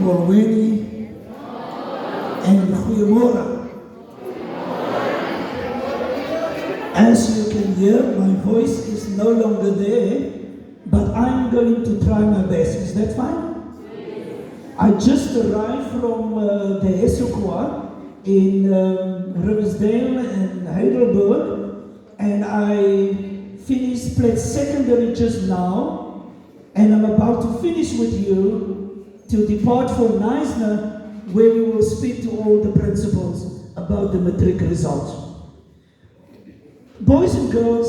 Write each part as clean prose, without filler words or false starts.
Molweni and goeiemorgen. As you can hear, my voice is no longer there, but I'm going to try my best. Is that fine? I just arrived from the Hesukwa in Riversdale and Heidelberg, and I finished played secondary just now, and I'm about to finish with you to depart for Neisner, where we will speak to all the principals about the matric results. Boys and girls,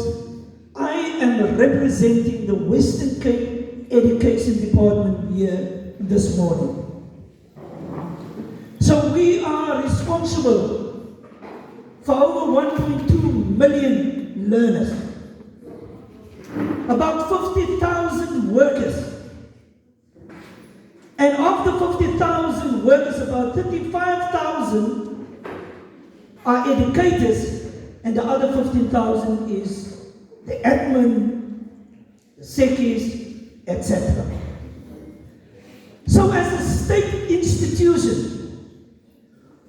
I am representing the Western Cape Education Department here this morning. So we are responsible for over 1.2 million learners, about 50,000 workers, and of the 50,000 workers, about 35,000 are educators, and the other 15,000 is the admin, the SECKED, etc. So as a state institution,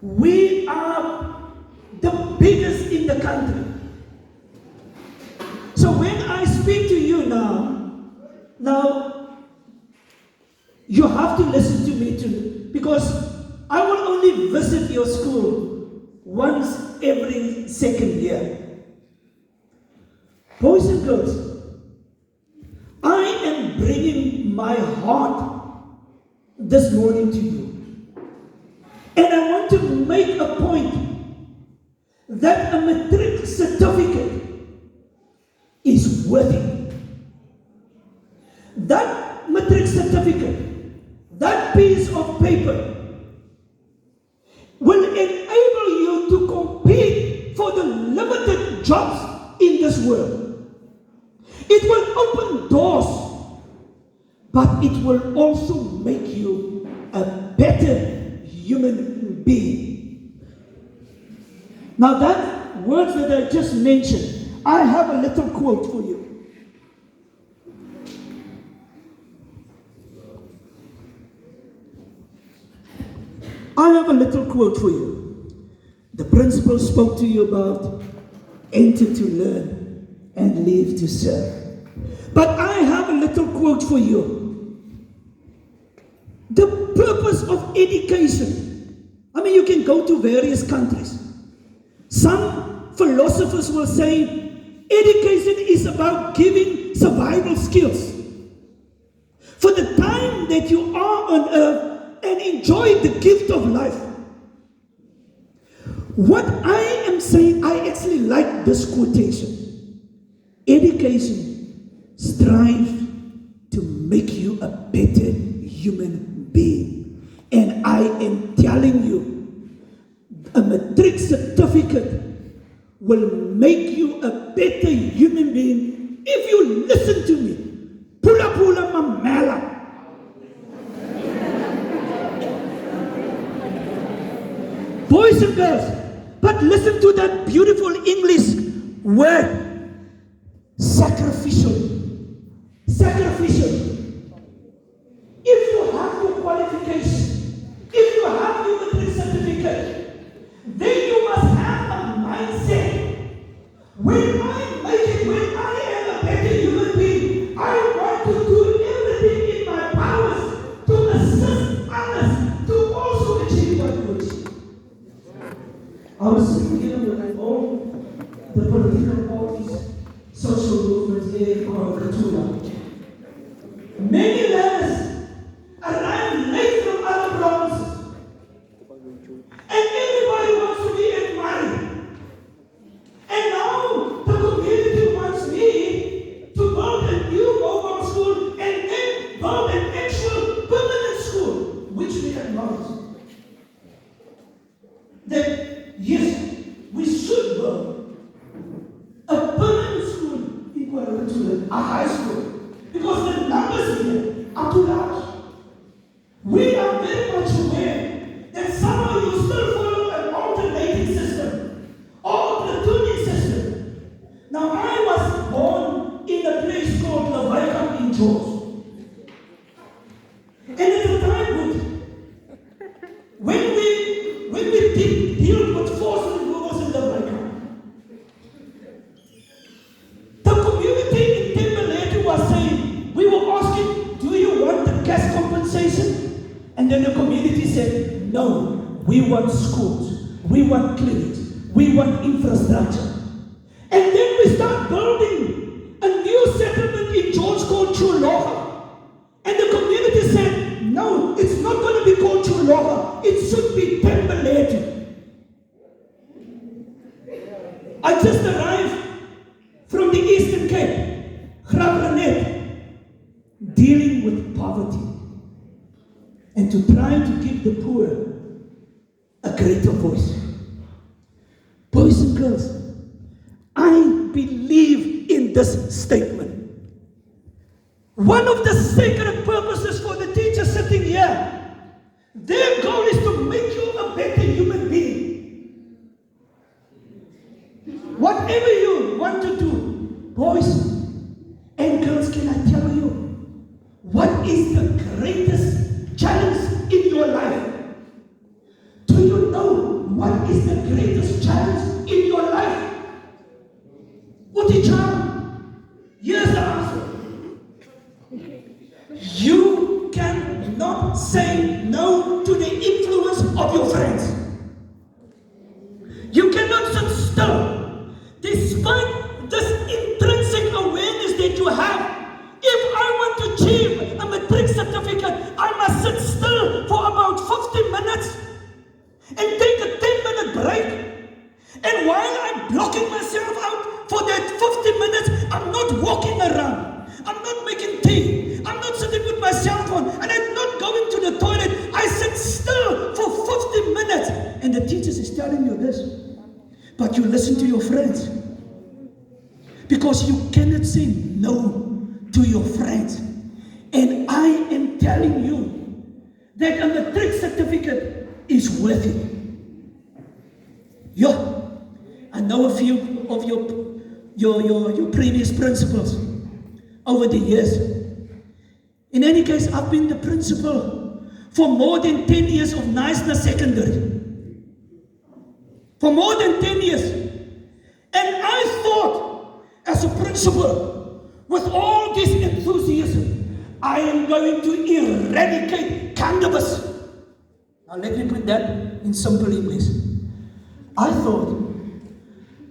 we are the biggest in the country. So when I speak to you now you have to listen to me too, because I will only visit your school once every second year. Boys and girls, I am bringing my heart this morning to you. And I want to make a point that a matric certificate is worth it. That matric certificate, that piece of paper, will enable you to compete for the limited jobs in this world. It will open doors, but it will also make you a better human being. Now that words that I just mentioned, I have a little quote for you. I have a little quote for you. The principal spoke to you about enter to learn and live to serve. But I have a little quote for you. The purpose of education. I mean, you can go to various countries. Some philosophers will say education is about giving survival skills for the time that you are on earth and enjoy the gift of life. What I am saying, I actually like this quotation. Education strives to make you a better human being. And I am telling you, a matric certificate will make you a better human being if you listen to me. Pula pula mamela. Boys and girls, but listen to that beautiful English word, sacrificial. Sacrificial. If you have your qualification, if you have your matric certificate, then you must have a mindset. When I make it, when I am a better human being, I want to do everything in my powers to assist others to also achieve what you achieve. I was sitting here with all the political parties, social movements here in Kutula. Many learners arrive late from other provinces, and everybody wants to be admired. And now the community wants me to build a new mobile school and then build an actual permanent school, which we acknowledge. That yes, we should build a permanent school in Kuala Lumpur, a high school, because the numbers here are too large. We are very much aware that somehow you still follow an alternating system or platooning system. Now, I was born in a place called Leviathan in George. And at the time, And then the community said, no, we want schools, we want clinics, we want infrastructure. And then we start building a new settlement in George called Chuloga. And the community said, no, it's not going to be called Chuloga, it should be Tembelete. I just arrived from the Eastern Cape, Grabranet, dealing with poverty and to try to give the poor a greater voice. Boys and girls, I believe in this statement. One of the sacred purposes for the teachers sitting here, their goal is to make you a better human being. Whatever you want to do, boys and girls, can I tell you, what is the greatest challenge in your life? Do you know what is the greatest challenge in your life? Utichan, here's the answer. You cannot say no to the influence of your friends. You cannot sit still. Despite this intrinsic awareness that you have, if I want to achieve a matric certificate, I must sit still for about 50 minutes and take a 10-minute break. And while I'm blocking myself out for that 50 minutes, I'm not walking around. I'm not making tea. I'm not sitting with my cell phone. And I'm not going to the toilet. I sit still for 50 minutes. And the teacher is telling you this. But you listen to your friends. Because you cannot say no to your friends. And I am telling you that a matric certificate is worth it. Yeah, I know a few of your previous principals over the years. In any case, I've been the principal for more than 10 years of Niceness Secondary. For more than 10 years. And I thought, as a principal, with all this enthusiasm, I am going to eradicate cannabis. Now let me put that in simple English. I thought,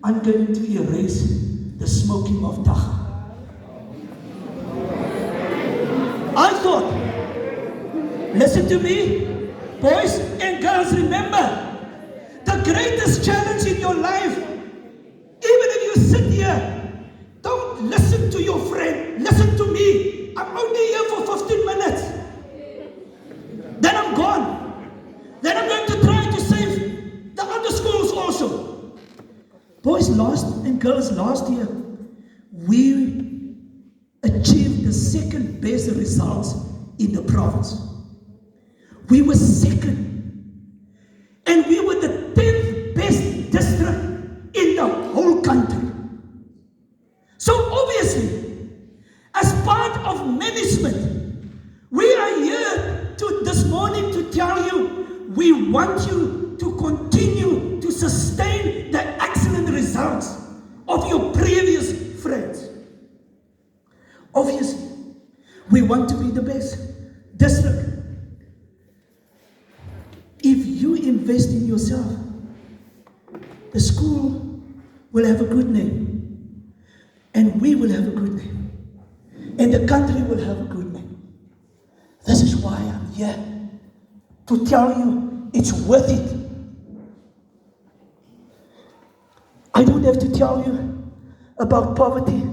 I'm going to erase the smoking of dagga. I thought, listen to me, boys and girls, remember, the greatest challenge in your life, even if you sit here, don't listen to your friend, listen to me. I'm only here for 15 minutes. Then I'm gone. Then I'm going to try to save the other schools also. Boys and girls, last year, we achieved the second best results in the province. We were second. And we were the 10th best district in the whole country. So obviously, as part of management, we are here this morning to tell you, we want you to continue to sustain the excellent results of your previous friends. Obviously, we want to be the best district. If you invest in yourself, the school will have a good name, and we will have a good name, and the country will have a good name. This is why I'm here, to tell you it's worth it. I don't have to tell you about poverty.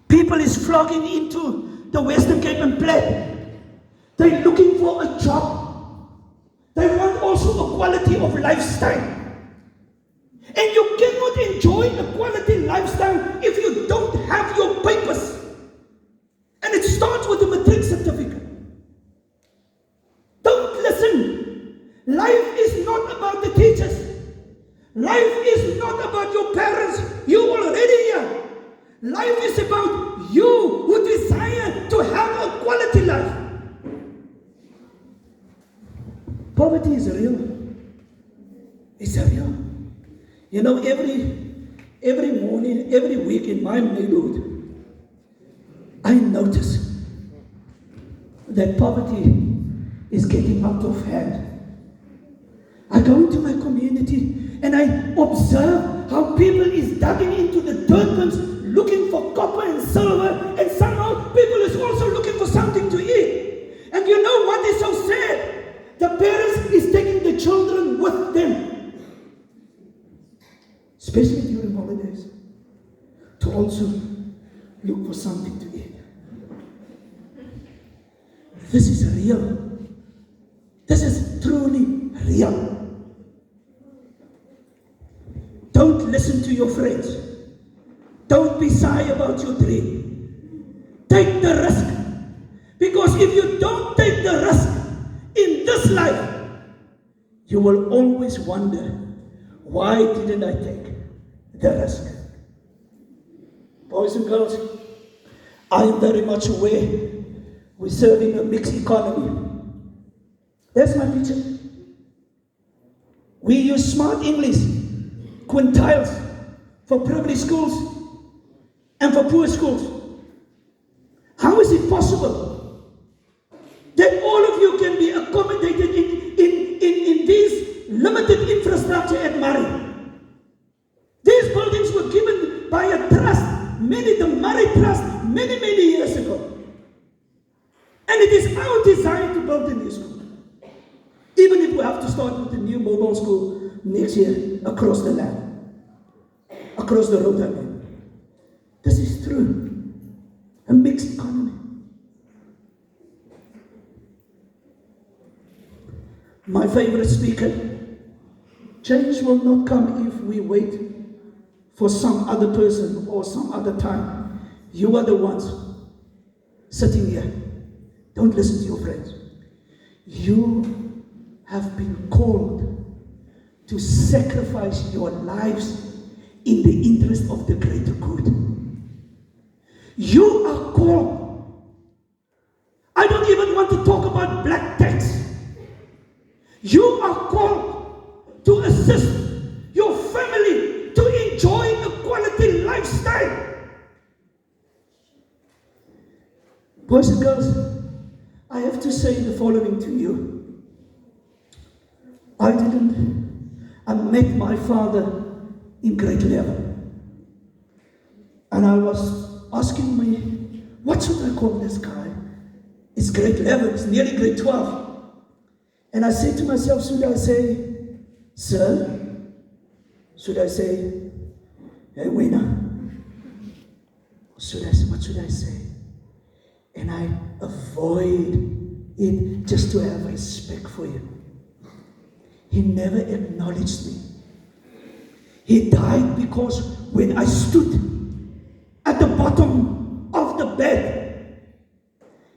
People is flocking into the Western Cape and Platte. They're looking for a job. They want also a quality of lifestyle. And you cannot enjoy a quality lifestyle if you don't have your papers. And it starts with a matric certificate. Don't listen. Life is not about the teachers. Life is not about your parents. You're already here. Life is about you who desire to have a quality life. Poverty is real. It's real. You know, every morning, every week in my neighborhood, I notice that poverty is getting out of hand. I go into my community and I observe how people is digging into the dirt bins looking for copper and silver, and somehow people is also looking for something to eat. And you know what is so sad? The parents is taking the children with them, especially during holidays, to also look for something to eat. This is real. This is truly real. Don't listen to your friends. Don't be shy about your dream. Take the risk. Because if you don't take the risk in this life, you will always wonder, why didn't I take the risk? Boys and girls, I am very much aware we serve in a mixed economy. There's my picture. We use smart English, quintiles, for privileged schools and for poor schools. How is it possible that all of you can be accommodated in these limited infrastructure at Murray? These buildings were given by a trust, the Murray Trust, many years ago. And it is our desire to build a new school. Even if we have to start with a new mobile school next year across the land, across the road, I mean. This is true. A mixed economy. My favorite speaker, change will not come if we wait for some other person or some other time. You are the ones sitting here. Don't listen to your friends. You have been called to sacrifice your lives in the interest of the greater good. You are called. I don't even want to talk about black tax. You are called to assist your family to enjoy a quality lifestyle. Boys and girls, I have to say the following to you. I met my father in grade 11. And I was asking me, what should I call this guy? It's grade 11, it's nearly grade 12. And I said to myself, should I say, sir? Should I say, hey, winner? What should I say? And I avoid it just to have respect for him. He never acknowledged me. He died because when I stood at the bottom of the bed,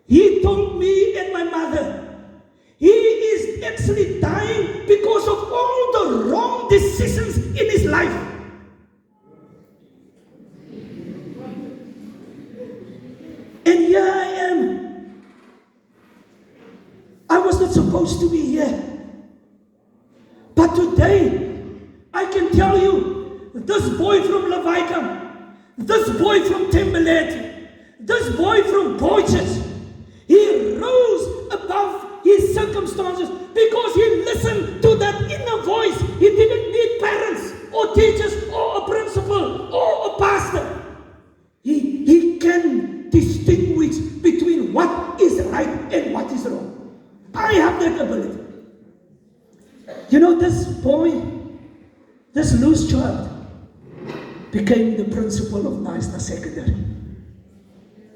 he told me and my mother, he is actually dying because of all the wrong decisions in his life. And here I am. I was not supposed to be here. But today, I can tell you, this boy from Leviathan, this boy from Timberlake, this boy from Gorgeous, he rose above his circumstances because he listened to that inner voice. He didn't need parents or teachers or a principal or a pastor. He can distinguish between what is right and what is wrong. I have that ability. You know, this boy, this loose child, became the principal of Knysna Secondary.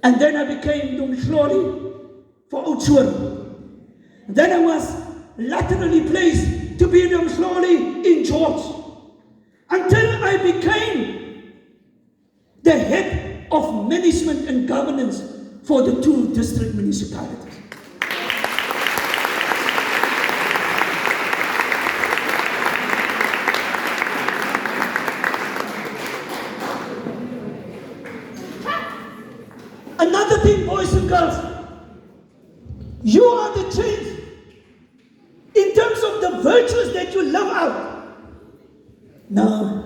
And then I became Dumhloli for Oudtshoorn. Then I was laterally placed to be Dumhloli in George. Until I became the head of management and governance for the 2 district municipalities. Another thing, boys and girls, you are the change in terms of the virtues that you live out. Now,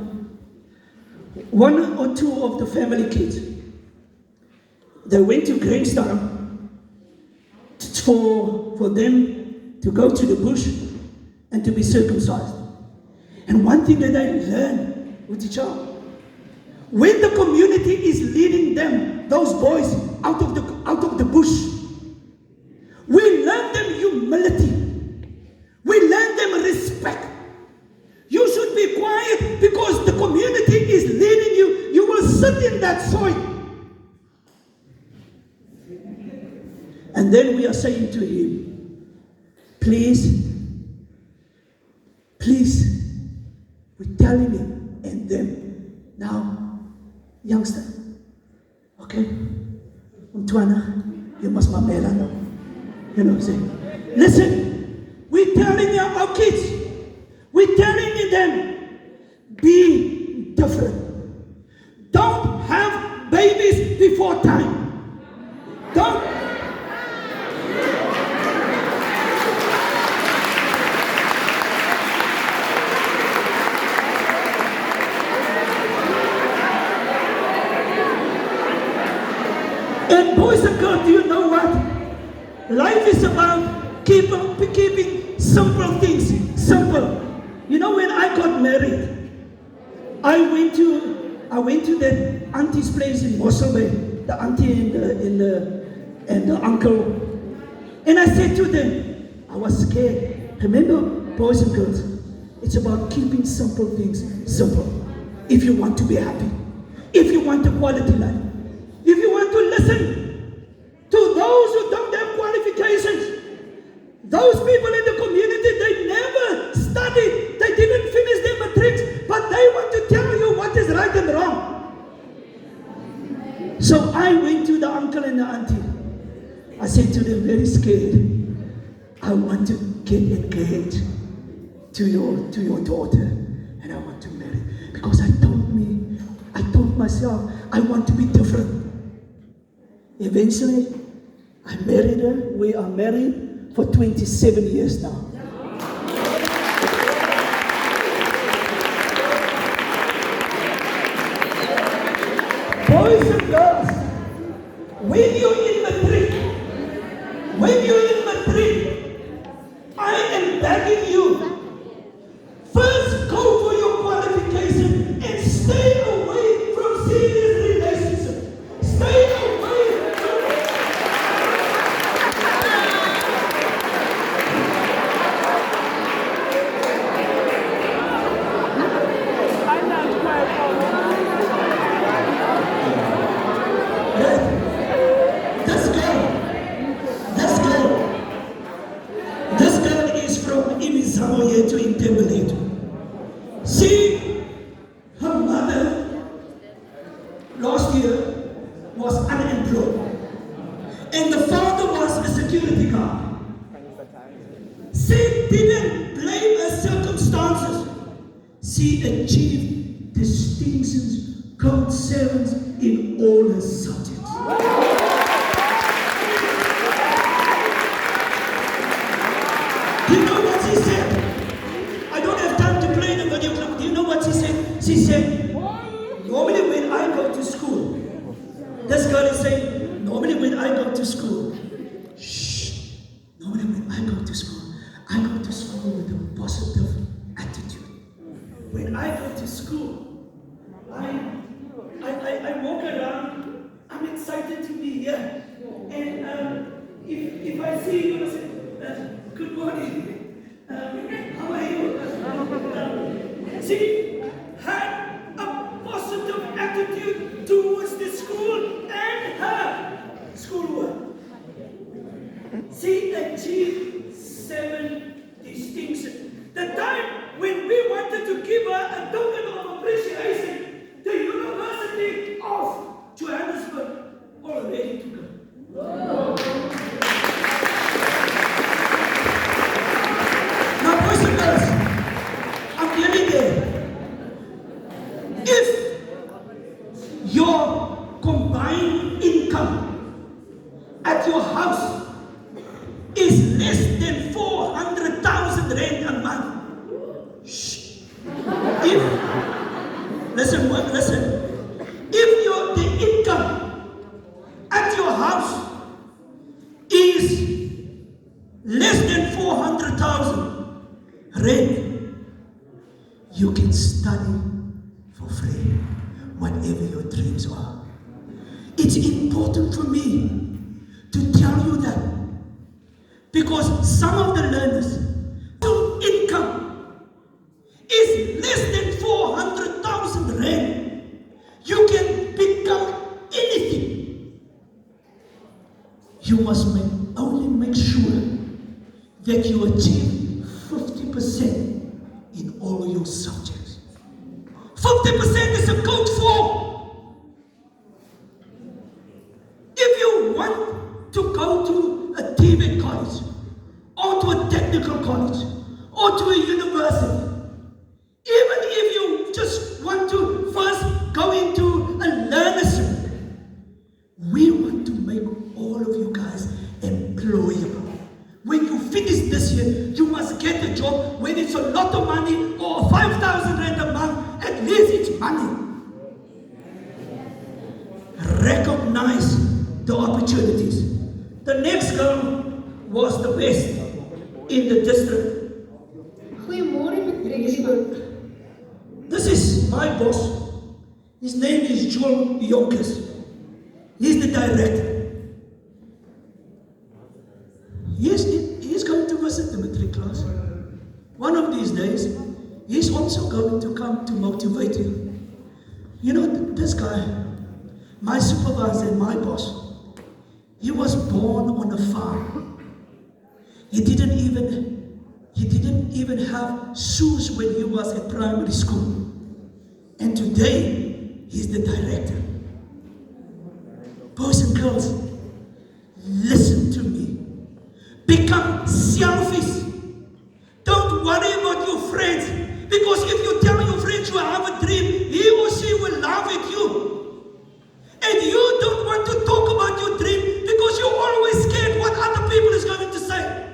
1 or 2 of the family kids, they went to Grahamstown for them to go to the bush and to be circumcised. And one thing that I learned with the child, when the community is leading them, those boys, out of the bush, we learn them humility. We learn them respect. You should be quiet because the community is leading you. You will sit in that soil. And then we are saying to him, please, we're telling him and them, now, youngster, okay, Umtwana, you must mamela now. You know what I'm saying? Listen, we're telling our kids, we're telling them, be different. Don't have babies before time. Don't. And boys and girls, do you know what? Life is about keeping simple things simple. You know, when I got married, I went to the auntie's place in Mossel Bay, the auntie and the uncle, and I said to them, I was scared. Remember, boys and girls, it's about keeping simple things simple. If you want to be happy, if you want a quality life, if you want to listen to those who don't have qualifications, those people in the community, they never studied, they didn't finish their matrics, but they want to tell you what is right and wrong. So I went to the uncle and the auntie. I said to them, very scared, I want to get engaged to your daughter, and I want to marry. Because I told myself, I want to be different. Eventually, I married her. We are married for 27 years now. Boys and girls, when you're in Madrid, I am begging you, first go for your qualification and stay away from serious relationships. Stay away from to intimidate. See, her mother last year was unemployed, and the father was a security guard. She didn't blame her circumstances. She achieved distinctions, code 7s in all her subjects. You know what she said? I don't have time to play the video clip. Do you know what she said? She said, normally when I go to school, this girl is saying, normally when I go to school, normally when I go to school with a positive attitude. When I go to school, I walk around, I'm excited to be here. And if I see you, I say, good morning. How are you? She had a positive attitude towards the school and her schoolwork. She achieved 7 distinctions. The time when we wanted to give her a token of appreciation, the University of Johannesburg already took her. Now, boys and girls, I'm getting there. If your combined income at your house is less than 400,000 rand a month, listen, if the income at your house is less than than 400,000 rand, you can study for free, whatever your dreams are. It's important for me to tell you that, because some of the learners' income is less than 400,000 rand. You can become anything. You must only make sure that you achieve 50% in all your subjects. 50% is a code for. If you want to go to a TVET college, or to a technical college, or to a university, even if you just want to first go into a learnership, we want to make all of you guys employable. When you finish this year, you must get a job, whether it's a lot of money or 5,000 rand a month, at least it's money. Recognize the opportunities. The next girl was the best in the district. Goeiemôre meneer. This is my boss. His name is Joel Yonkers. He's the director. He's going to visit the matric class. One of these days, he's also going to come to motivate you. You know, this guy, my supervisor and my boss, he was born on a farm. He didn't even have shoes when he was at primary school. And today, he's the director. Boys and girls, listen to me. Become selfish. Don't worry about your friends. Because if you tell your friends you have a dream, he or she will laugh at you. And you don't want to talk about your dream because you're always scared what other people is going to say.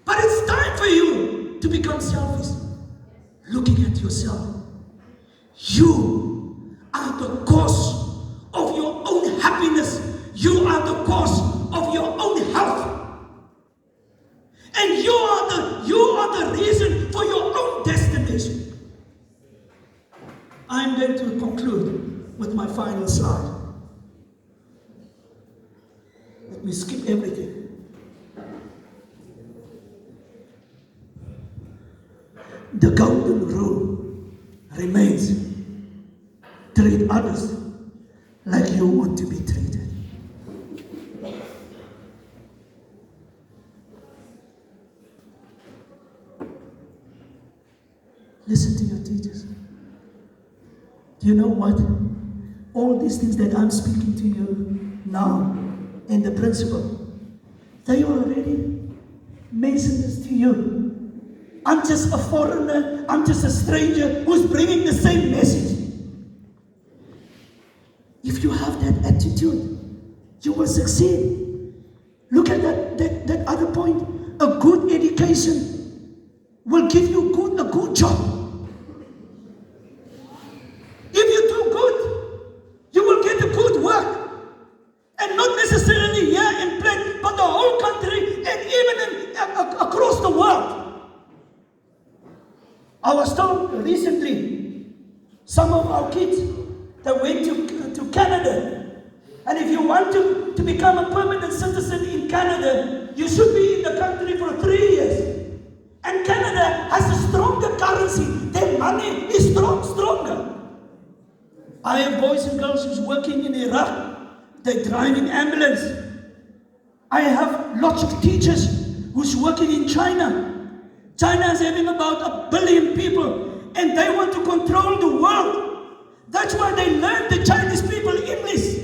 But it's time for you to become selfish. Looking at yourself. You are the cause of your own happiness. You are the cause of your own health. And you are the reason for your own destination. I'm going to conclude with my final slide. Let me skip everything. The golden rule remains: treat others like you want to be treated. Listen to your teachers. Do you know what? All these things that I'm speaking to you now, and the principle, they already mentioned this to you. I'm just a foreigner, I'm just a stranger who's bringing the same message. If you have that attitude, you will succeed. Look at that other point. A good education will give you a good job. If you do good, you will get a good work. And not necessarily here in Plain, but the whole country and even across the world. I was told recently, some of our kids that went to Canada. And if you want to become a permanent citizen in Canada, you should be in the country for 3 years. And Canada has a stronger currency. Their money is stronger. I have boys and girls who's working in Iraq. They're driving ambulance. I have lots of teachers who's working in China. China is having about 1 billion people, and they want to control the world. That's why they learn the Chinese people English,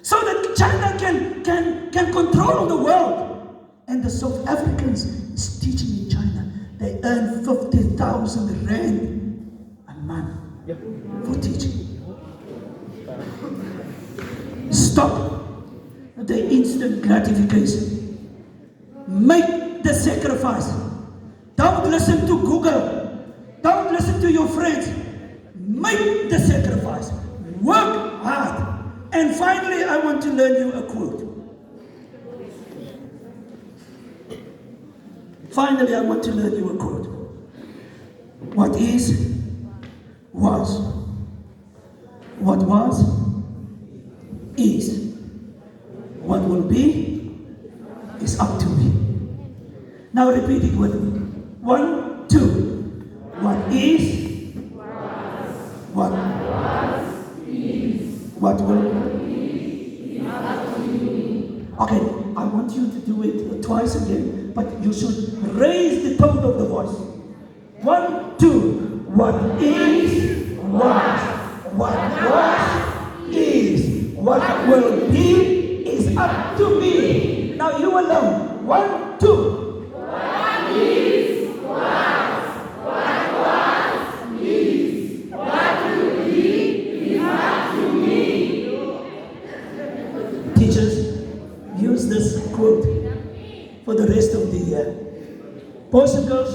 so that China can control the world. And the South Africans is teaching in China. They earn 50,000 rand a month for teaching. Stop the instant gratification. Make the sacrifice. Don't listen to Google. Don't listen to your friends. Make the sacrifice. Work hard. And finally, I want to learn you a quote. Finally, I want to learn you a quote. What is, was. What was, is. What will be, is up to me. Now repeat it with me. 1, 2. What is, what will be, up to me. Okay, I want you to do it twice again, but you should raise the tone of the voice. 1, 2. What is, was. What is. What will be is up to me. Now you alone. 1, 2. What is, was. What is. What will be is up to me. Teachers, use this quote for the rest of the year. Boys and girls,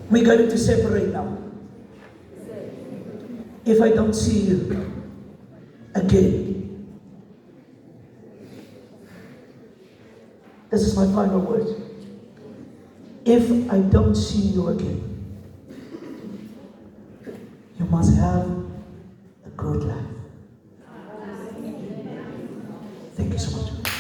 we're going to separate now. If I don't see you again, this is my final word. If I don't see you again, you must have a good life. Thank you so much.